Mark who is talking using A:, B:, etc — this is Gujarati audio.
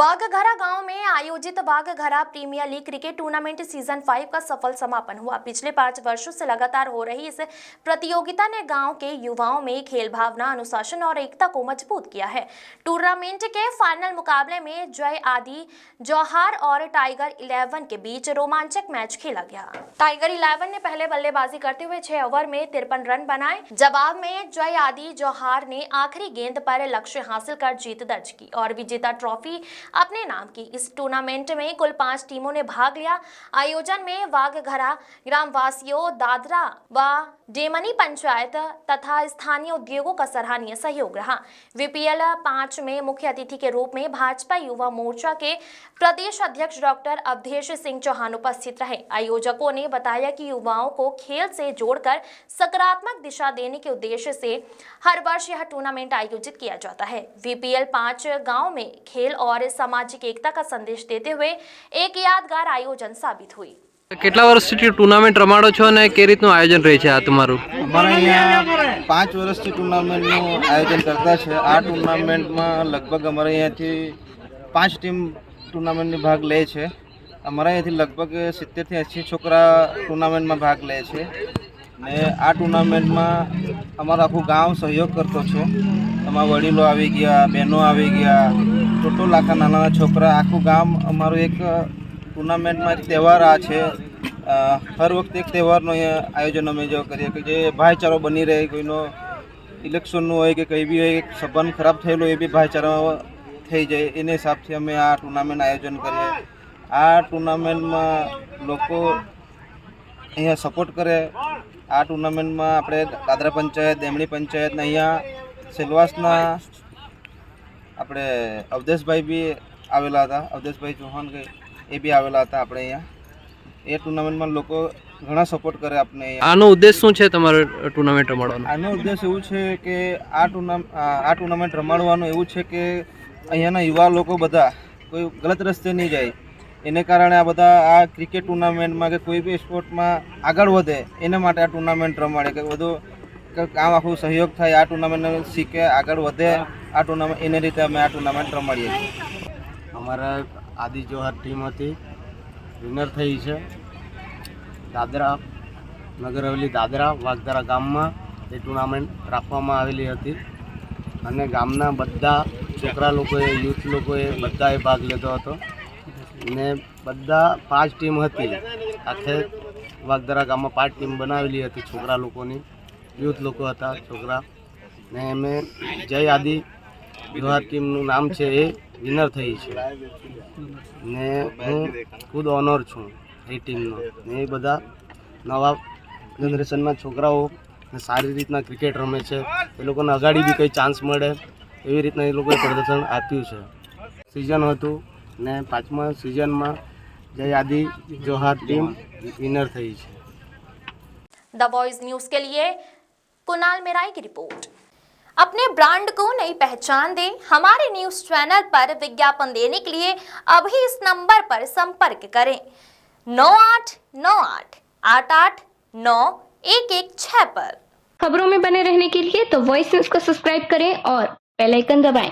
A: वाघघरा गांव में आयोजित Waghghara premier league cricket tournament season 5 का सफल समापन हुआ। पिछले 5 वर्षों से लगातार हो रही इस प्रतियोगिता ने गांव के युवाओं में खेल भावना, अनुशासन और एकता को मजबूत किया है। टूर्नामेंट के फाइनल मुकाबले में जय आदि जौहार और टाइगर 11 के बीच रोमांचक मैच खेला गया। टाइगर 11 ने पहले बल्लेबाजी करते हुए 6 ओवर में 53 रन बनाए। जवाब में जय आदि जौहार ने आखिरी गेंद पर लक्ष्य हासिल कर जीत दर्ज की और विजेता ट्रॉफी अपने नाम की। इस टूर्नामेंट में कुल 5 टीमों ने भाग लिया। आयोजन में वाघघरा ग्रामवासियों, दादरा व डेमनी पंचायत तथा स्थानीय उद्योगों का सराहनीय सहयोग रहा। वीपीएल 5 में मुख्य अतिथि के रूप में भाजपा युवा मोर्चा के प्रदेश अध्यक्ष डॉक्टर अवधेश सिंह चौहान उपस्थित रहे। आयोजकों ने बताया कि युवाओं को खेल से जोड़कर सकारात्मक दिशा देने के उद्देश्य से हर वर्ष यह टूर्नामेंट आयोजित किया जाता है। वीपीएल 5 गांव में खेल और सामाजिक एकता का संदेश देते हुए एक यादगार आयोजन साबित हुई।
B: કેટલા વર્ષથી ટુર્નામેન્ટ રમાડો છો અને કઈ રીતનું આયોજન રહે છે આ તમારું?
C: અમારા અહીંયા 5 વર્ષથી ટુર્નામેન્ટનું આયોજન કરતા છે। આ ટુર્નામેન્ટમાં લગભગ અમારા અહીંયાથી 5 ટીમ ટુર્નામેન્ટની ભાગ લે છે। અમારા અહીંયાથી લગભગ 70 થી 80 છોકરા ટુર્નામેન્ટમાં ભાગ લે છે ને આ ટુર્નામેન્ટમાં અમારું આખું ગામ સહયોગ કરતો છે। અમારા વડીલો આવી ગયા, બહેનો આવી ગયા, ટોટલ આખા નાના છોકરા, આખું ગામ અમારું એક ટુર્નામેન્ટમાં એક તહેવાર આ છે। હર વખતે એક તહેવારનો અહીંયા આયોજન અમે જો કરીએ કે જે ભાઈચારો બની રહે, કોઈનો ઇલેક્શનનું હોય કે કંઈ બી હોય, એક સંબંધ ખરાબ થયેલો એ બી ભાઈચારો થઈ જાય, એને હિસાબથી અમે આ ટુર્નામેન્ટ આયોજન કરીએ। આ ટુર્નામેન્ટમાં લોકો અહીંયા સપોર્ટ કરે। આ ટુર્નામેન્ટમાં આપણે દાદરા પંચાયત, દેમણી પંચાયતને અહીંયા સેલવાસના આપણે અવધેશભાઈ બી આવેલા હતા, અવધેશભાઈ ચૌહાણ કે એ બી આવેલા હતા આપણે અહીંયા। એ ટુર્નામેન્ટમાં લોકો ઘણા સપોર્ટ કરે આપણે અહીંયા।
B: આનો ઉદ્દેશ શું છે તમારો ટુર્નામેન્ટ રમાડવાનો?
C: આનો ઉદ્દેશ એવું છે કે આ ટુર્નામેન્ટ રમાડવાનું એવું છે કે અહીંયાના યુવા લોકો બધા કોઈ ગલત રસ્તે નહીં જાય, એને કારણે આ બધા આ ક્રિકેટ ટુર્નામેન્ટમાં કે કોઈ બી સ્પોર્ટમાં આગળ વધે એના માટે આ ટુર્નામેન્ટ રમાડે કે બધું કામ આખું સહયોગ થાય, આ ટુર્નામેન્ટ શીખે, આગળ વધે આ ટુર્નામેન્ટ, એને રીતે અમે આ ટુર્નામેન્ટ રમાડીએ છીએ।
D: અમારા આદિ જૌહાર ટીમ હતી, વિનર થઈ છે। દાદરા નગર હવેલી દાદરા વાઘધરા ગામમાં એ ટુર્નામેન્ટ રાખવામાં આવેલી હતી અને ગામના બધા છોકરા લોકોએ, યુથ લોકોએ બધાએ ભાગ લીધો હતો ને બધા 5 ટીમ હતી। આખે વાઘધરા ગામમાં 5 ટીમ બનાવેલી હતી છોકરા લોકોની, યુથ લોકો હતા છોકરા ને એમે જય આદિ જૌહાર ટીમનું નામ છે એ વિનર થઈ છે ને હું ખુદ ઓનર છું એ ટીમનો ને એ બધા નવા જનરેશનના છોકરાઓ સારી રીતના ક્રિકેટ રમે છે, એ લોકોને અગાડી બી કંઈ ચાન્સ મળે એવી રીતના એ લોકોએ પ્રદર્શન આપ્યું છે। સિઝન હતું ને 5મા સિઝનમાં જય આદિ જૌહાર ટીમ વિનર થઈ છે।
A: द वॉइस न्यूज के लिए कुणाल मेराई की रिपोर्ट। अपने ब्रांड को नई पहचान दें। हमारे न्यूज चैनल पर विज्ञापन देने के लिए अभी इस नंबर पर संपर्क करें 9898889116 पर।
E: खबरों में बने रहने के लिए तो वॉइस न्यूज को सब्सक्राइब करें और बेल आइकन दबाएं।